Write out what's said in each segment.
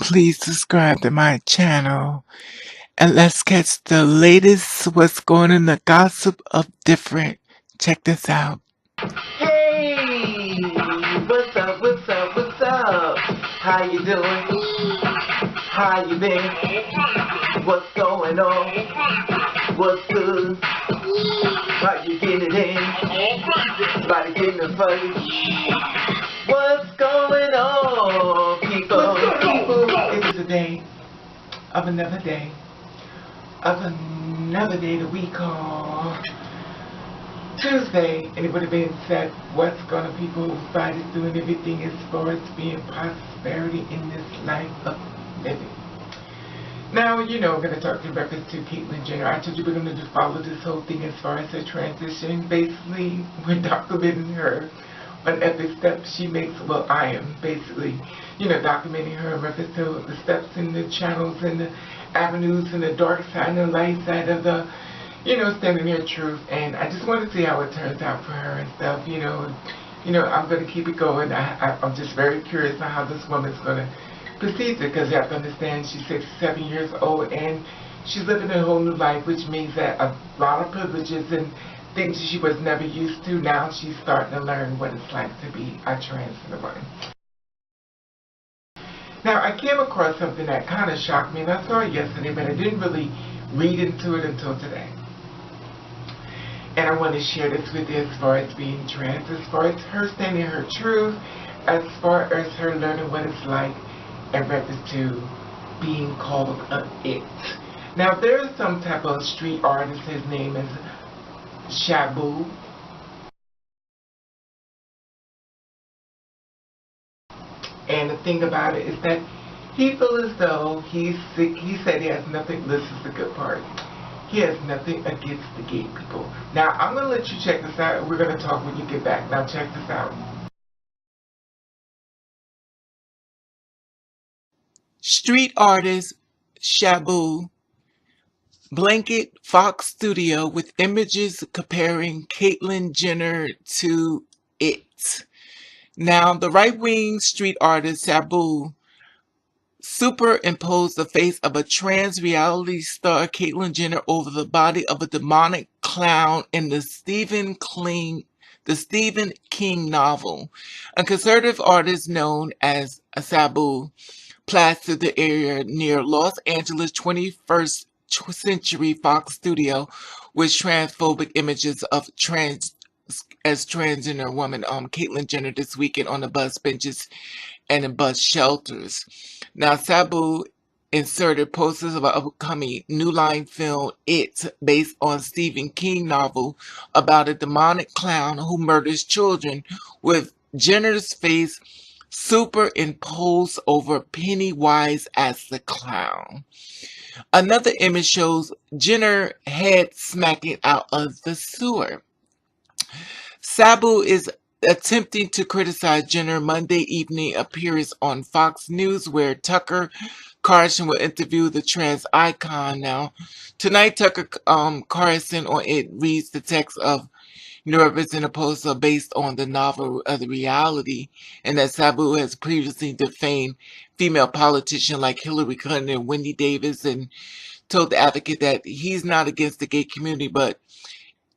Please subscribe to my channel and let's catch the latest what's going in the gossip of different. Check this out. Hey, what's up, what's up, what's up? How you doing? How you been? What's going on? What's good? How you getting it in? About to get in the fight. What's going on, people? It's a day of another day that we call Tuesday, and it would have been said, what's gonna people fight is doing everything as far as being prosperity in this life of living. Now, you know, I'm going to talk in reference to Caitlyn Jenner. I told you we're going to follow this whole thing as far as her transition. Basically, we're documenting her on every step she makes. Well, I am basically, documenting her in reference to the steps and the channels and the avenues and the dark side and the light side of the, standing near truth. And I just want to see how it turns out for her and stuff. I'm going to keep it going. I'm just very curious on how this woman's going to proceed it, because you have to understand she's 67 years old and she's living a whole new life, which means that a lot of privileges and things she was never used to, now she's starting to learn what it's like to be a trans woman. Now, I came across something that kind of shocked me, and I saw it yesterday, but I didn't really read into it until today. And I want to share this with you as far as being trans, as far as her standing her truth, as far as her learning what it's like in reference to being called it. Now, there's some type of street artist, his name is Sabo. And the thing about it is that he feels as though he's sick. He said he has nothing, this is the good part, he has nothing against the gay people. Now, I'm going to let you check this out. We're going to talk when you get back. Now, check this out. Street artist Sabo blanket Fox Studio with images comparing Caitlyn Jenner to it. Now, the right-wing street artist Sabo superimposed the face of a trans reality star Caitlyn Jenner over the body of a demonic clown in the Stephen King novel. A conservative artist known as Sabo plastered the area near Los Angeles 21st century Fox Studio with transphobic images of transgender woman Caitlyn Jenner this weekend on the bus benches and in bus shelters. Now, Sabo inserted posters of an upcoming New Line film, It, based on Stephen King novel about a demonic clown who murders children, with Jenner's face superimposed over Pennywise as the clown. Another image shows Jenner head smacking out of the sewer. Sabo is attempting to criticize Jenner Monday evening appearance on Fox News, where Tucker Carlson will interview the trans icon. Now, tonight, Tucker Carlson on It reads the text of Nervous in a poster based on the novel of the reality, and that Sabo has previously defamed female politicians like Hillary Clinton and Wendy Davis, and told the Advocate that he's not against the gay community, but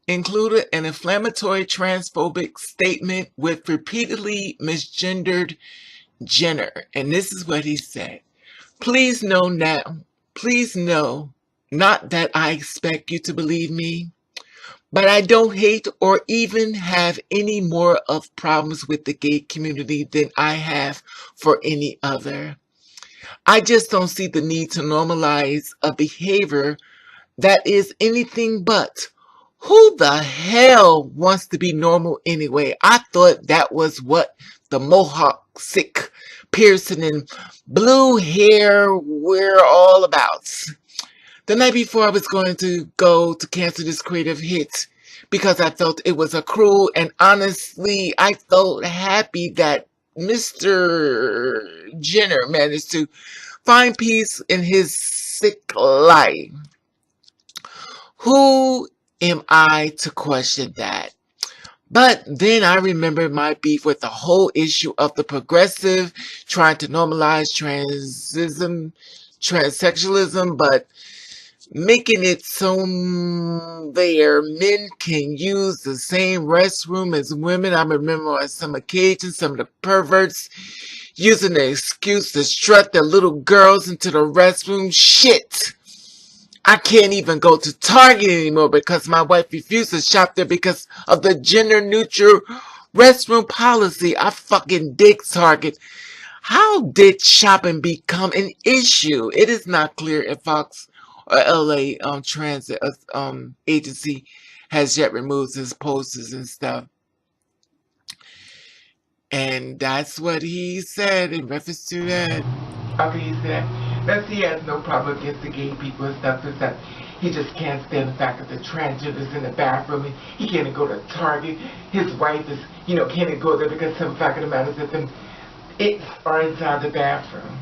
included an inflammatory transphobic statement with repeatedly misgendered Jenner. And this is what he said. Please know, not that I expect you to believe me, but I don't hate or even have any more of problems with the gay community than I have for any other. I just don't see the need to normalize a behavior that is anything but. Who the hell wants to be normal anyway? I thought that was what the Mohawk, sick, piercing, and blue hair were all about. The night before I was going to go to cancel this creative hit because I felt it was a cruel, and honestly, I felt happy that Mr. Jenner managed to find peace in his sick life. Who am I to question that? But then I remember my beef with the whole issue of the progressive trying to normalize transsexualism, but making it so there men can use the same restroom as women. I remember on some occasions some of the perverts using the excuse to strut their little girls into the restroom. Shit! I can't even go to Target anymore because my wife refused to shop there because of the gender neutral restroom policy. I fucking dig Target. How did shopping become an issue? It is not clear if Fox or LA Transit agency has yet removed his posters and stuff. And that's what he said in reference to that. Okay, he said that he has no problem against the gay people and stuff, is that he just can't stand the fact that the transgender's in the bathroom and he can't go to Target. His wife is, can't go there because the fact of the matter is that them it's are inside the bathroom.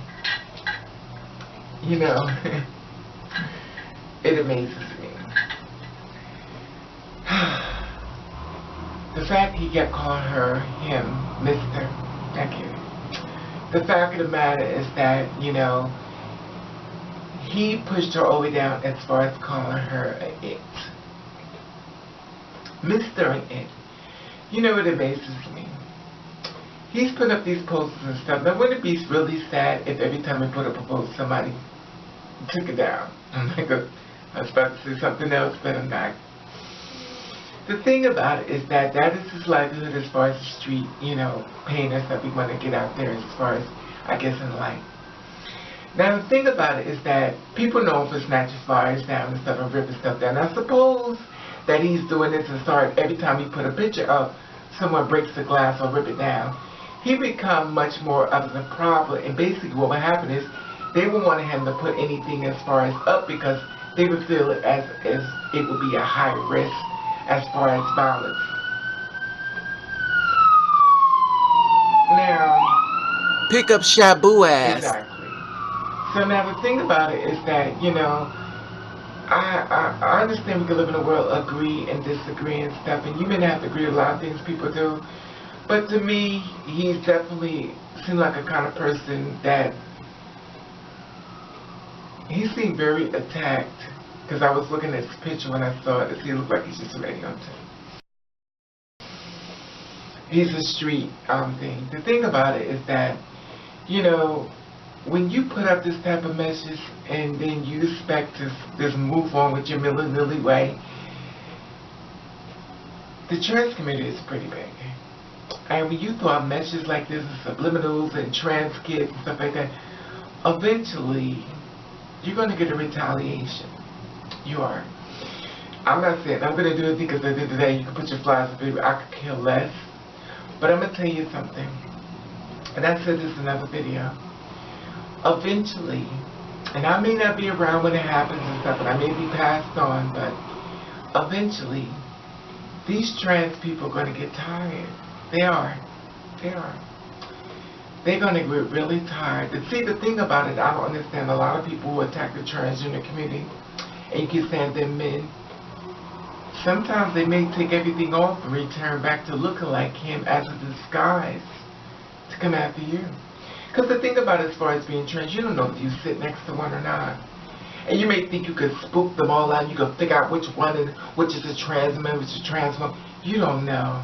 It amazes me. The fact he kept calling him, Mr. Thank you. The fact of the matter is that, he pushed her all the way down as far as calling her an it. Mr. and it. It amazes me. He's put up these posters and stuff. Now, wouldn't it be really sad if every time he put up a post, somebody took it down? I was about to say something else, but I'm not. The thing about it is that is his livelihood as far as the street, pain and stuff we want to get out there as far as, I guess, in life. Now, the thing about it is that people know him for snatching flyers down and stuff and ripping stuff down. I suppose that he's doing this and start every time he put a picture up, someone breaks the glass or rip it down. He become much more of the problem, and basically what would happen is they would want him to put anything as far as up because they would feel it as it would be a high risk as far as violence. Now, Pick up Shabu ass. exactly. So now the thing about it is that, I understand we can live in a world, agree and disagree and stuff, and you may not have to agree with a lot of things people do, but to me, he's definitely seemed like a kind of person that he seemed very attacked, because I was looking at his picture when I saw it, he looked like he's just ready on time. He's a street thing. The thing about it is that, when you put up this type of message and then you expect to just move on with your milly-nilly way, the trans community is pretty big. And when you throw out messages like this and subliminals and trans kids and stuff like that, eventually you're going to get a retaliation. You are. I'm not saying I'm going to do anything because at the end of the day you can put your flyers up, I could care less. But I'm going to tell you something. And I said this in another video. Eventually, and I may not be around when it happens and stuff, and I may be passed on, but eventually, these trans people are going to get tired. They are. They are. They're going to get really tired. And see, the thing about it, I don't understand a lot of people who attack the transgender community, and you keep saying they're men. Sometimes they may take everything off and return back to looking like him as a disguise to come after you. Because the thing about it, as far as being trans, you don't know if you sit next to one or not. And you may think you could spook them all out, you can figure out which one is, which is a trans man, which is a trans woman. You don't know.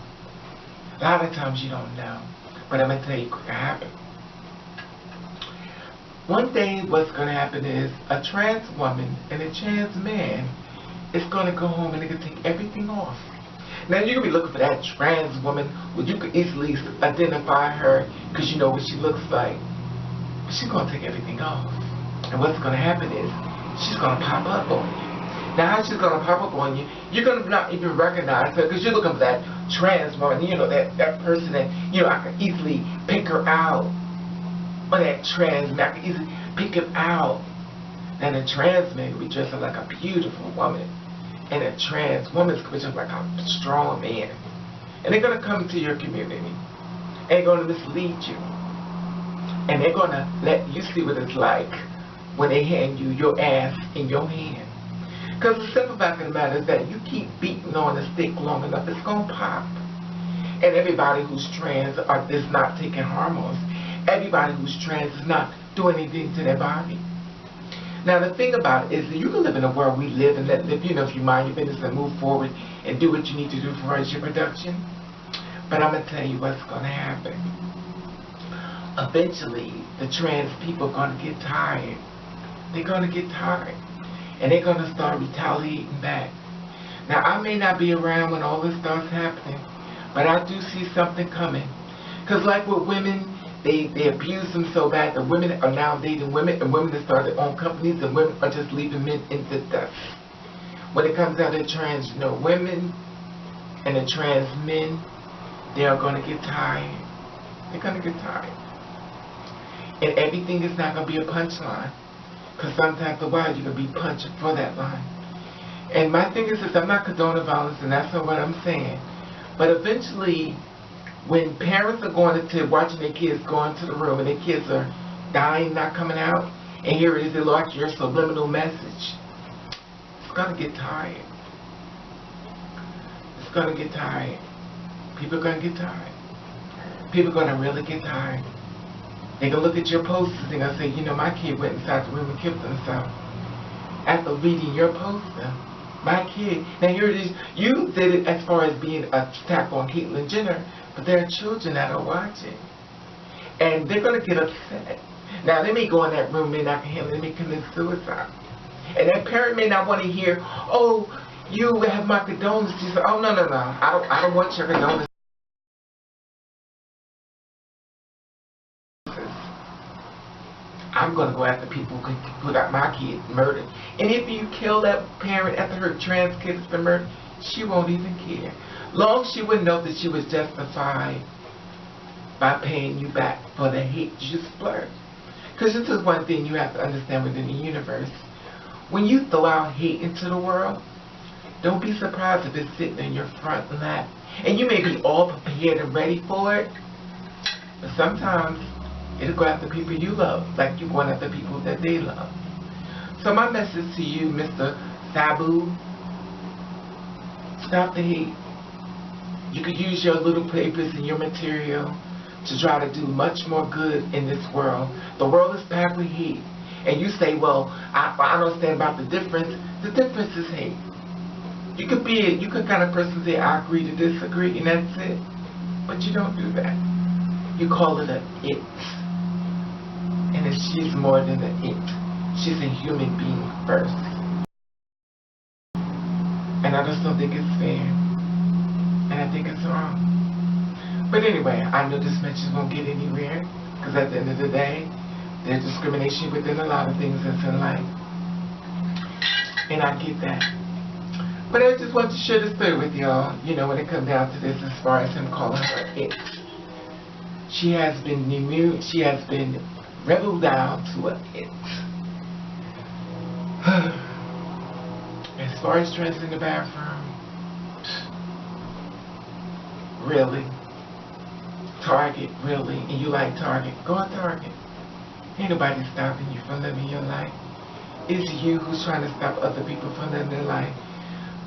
A lot of times you don't know. But I'm going to tell you what can happen. One day what's going to happen is a trans woman and a trans man is going to go home and they're going to take everything off. Now you're going to be looking for that trans woman where you could easily identify her because you know what she looks like. But she's going to take everything off. And what's going to happen is she's going to pop up on you. Now how she's going to pop up on you, you're going to not even recognize her because you're looking for that trans woman, that person that, I can easily pick her out. Or that trans man, I can easily pick him out. And a trans man will be dressed up like a beautiful woman. And a trans woman's going to be dressed like a strong man. And they're going to come to your community. And they're going to mislead you. And they're going to let you see what it's like when they hand you your ass in your hand. Because the simple fact of the matter is that you keep beating on a stick long enough, it's going to pop. And everybody who's trans is not taking hormones. Everybody who's trans is not doing anything to their body. Now the thing about it is that you can live in the world we live and live, you know, if you mind your business and move forward and do what you need to do for your production. But I'm going to tell you what's going to happen. Eventually, the trans people are going to get tired. They're going to get tired. And they're going to start retaliating back. Now, I may not be around when all this starts happening, but I do see something coming. Because like with women, they abuse them so bad that women are now dating women, and women that start their own companies, and women are just leaving men in the dust. When it comes down to trans, you know, women and the trans men, they are going to get tired. They're going to get tired. And everything is not going to be a punchline. Because sometimes a while you can be punched for that line. And my thing is I'm not condoning violence, and that's not what I'm saying. But eventually, when parents are going into watching their kids go into the room and their kids are dying, not coming out, and here it is, they like your subliminal message, it's going to get tired. It's going to get tired. People are going to get tired. People are going to really get tired. They're going to look at your posters and they're going to say, you know, my kid went inside the room and killed himself. After reading your poster, my kid, now here it is, you did it as far as being an attack on Caitlyn Jenner, but there are children that are watching. And they're going to get upset. Now, they may go in that room, they not can handle it, they may commit suicide. And that parent may not want to hear, oh, you have my condolences. You say, oh, no, I don't want your condolences. I'm going to go after people who got my kid murdered. And if you kill that parent after her trans kid has been murdered, she won't even care. Long as she would know that she was justified by paying you back for the hate you splurged. Because this is one thing you have to understand within the universe. When you throw out hate into the world, don't be surprised if it's sitting in your front lap. And you may be all prepared and ready for it, but sometimes it'll go after people you love, like you going after people that they love. So my message to you, Mr. Sabo, stop the hate. You could use your little papers and your material to try to do much more good in this world. The world is packed with hate. And you say, well, I don't understand about the difference. The difference is hate. You could kind of person say, I agree to disagree, and that's it. But you don't do that. You call it a it. And she's more than an it. She's a human being first. And I just don't think it's fair. And I think it's wrong. But anyway, I know this message won't get anywhere. Because at the end of the day, there's discrimination within a lot of things that's in life. And I get that. But I just want to share this story with y'all. You know, when it comes down to this, as far as him calling her it. She has been reveled down to a it. As far as trends in the bathroom, really? Target, really? And you like Target? Go on Target. Ain't nobody stopping you from living your life. It's you who's trying to stop other people from living their life.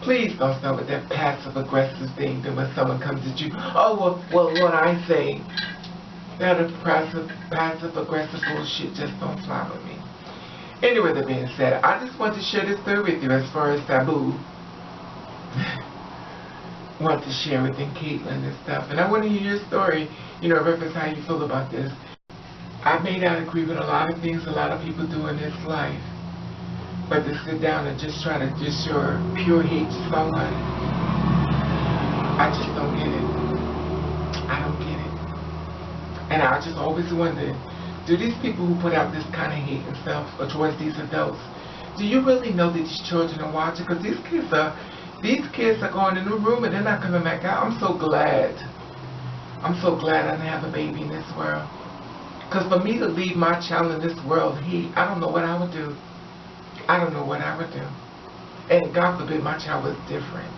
Please don't start with that passive-aggressive thing that when someone comes at you, oh, well, what I say, that passive-aggressive bullshit just don't fly with me. Anyway, that being said, I just want to share this story with you as far as Sabo want to share within Caitlyn and stuff. And I want to hear your story, you know, reference how you feel about this. I may not agree with a lot of things a lot of people do in this life, but to sit down and just try to just show pure hate to someone, I just don't get it. I don't get it. And I just always wonder, do these people who put out this kind of hate and stuff towards these adults, do you really know that these children are watching? Because these kids are going in the room and they're not coming back out. I'm so glad I didn't have a baby in this world. Because for me to leave my child in this world, I don't know what I would do. I don't know what I would do. And God forbid my child was different.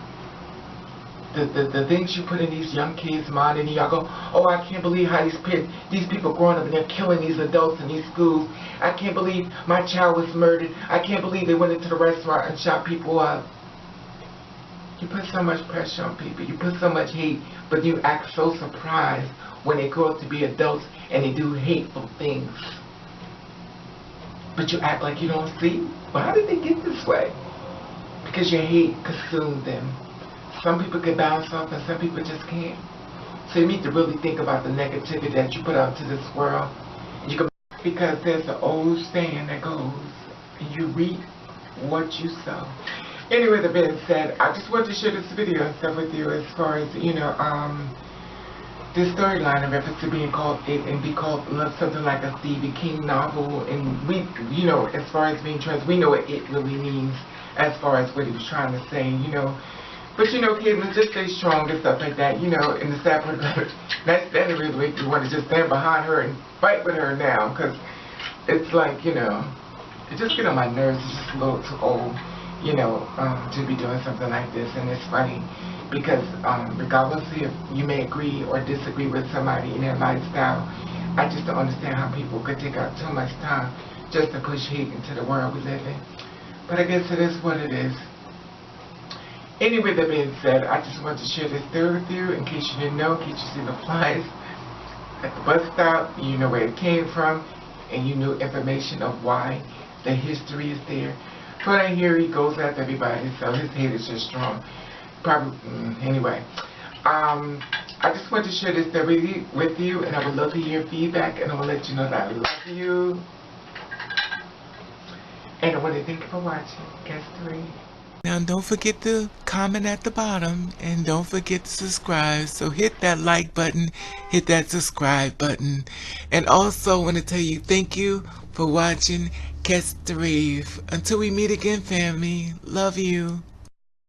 The things you put in these young kids' mind, and y'all go, oh, I can't believe how these people growing up and they're killing these adults in these schools. I can't believe my child was murdered. I can't believe they went into the restaurant and shot people up. You put so much pressure on people. You put so much hate, but you act so surprised when they grow up to be adults and they do hateful things. But you act like you don't see. Well, how did they get this way? Because your hate consumed them. Some people can bounce off and some people just can't. So you need to really think about the negativity that you put out to this world. You can, because there's an old saying that goes, you reap what you sow. Anyway, that being said, I just wanted to share this video and stuff with you as far as, you know, this storyline in reference to being called It and be called Love, something like a Stephen King novel. And we, you know, as far as being trans, we know what it really means as far as what he was trying to say, you know. But, you know, Caitlyn, just stay strong and stuff like that, you know, in the sad part about it. That's the only reason we want to just stand behind her and fight with her now, because it's like, you know, it just get on my nerves. It's just a little too old, you know, to be doing something like this. And it's funny because regardless if you may agree or disagree with somebody in their lifestyle, I just don't understand how people could take out too much time just to push hate into the world we live in. But I guess it is what it is. Anyway, that being said, I just wanted to share this theory with you in case you didn't know, in case you see the flies at the bus stop, you know where it came from, and you knew information of why the history is there. But I hear he goes after everybody, so his hate is just strong. Probably, anyway. I just wanted to share this theory with you, and I would love to hear feedback, and I will let you know that I love you. And I want to thank you for watching. Guest 3. Now don't forget to comment at the bottom and don't forget to subscribe. So hit that like button, hit that subscribe button. And also want to tell you thank you for watching Catch the Rave. Until we meet again, family. Love you.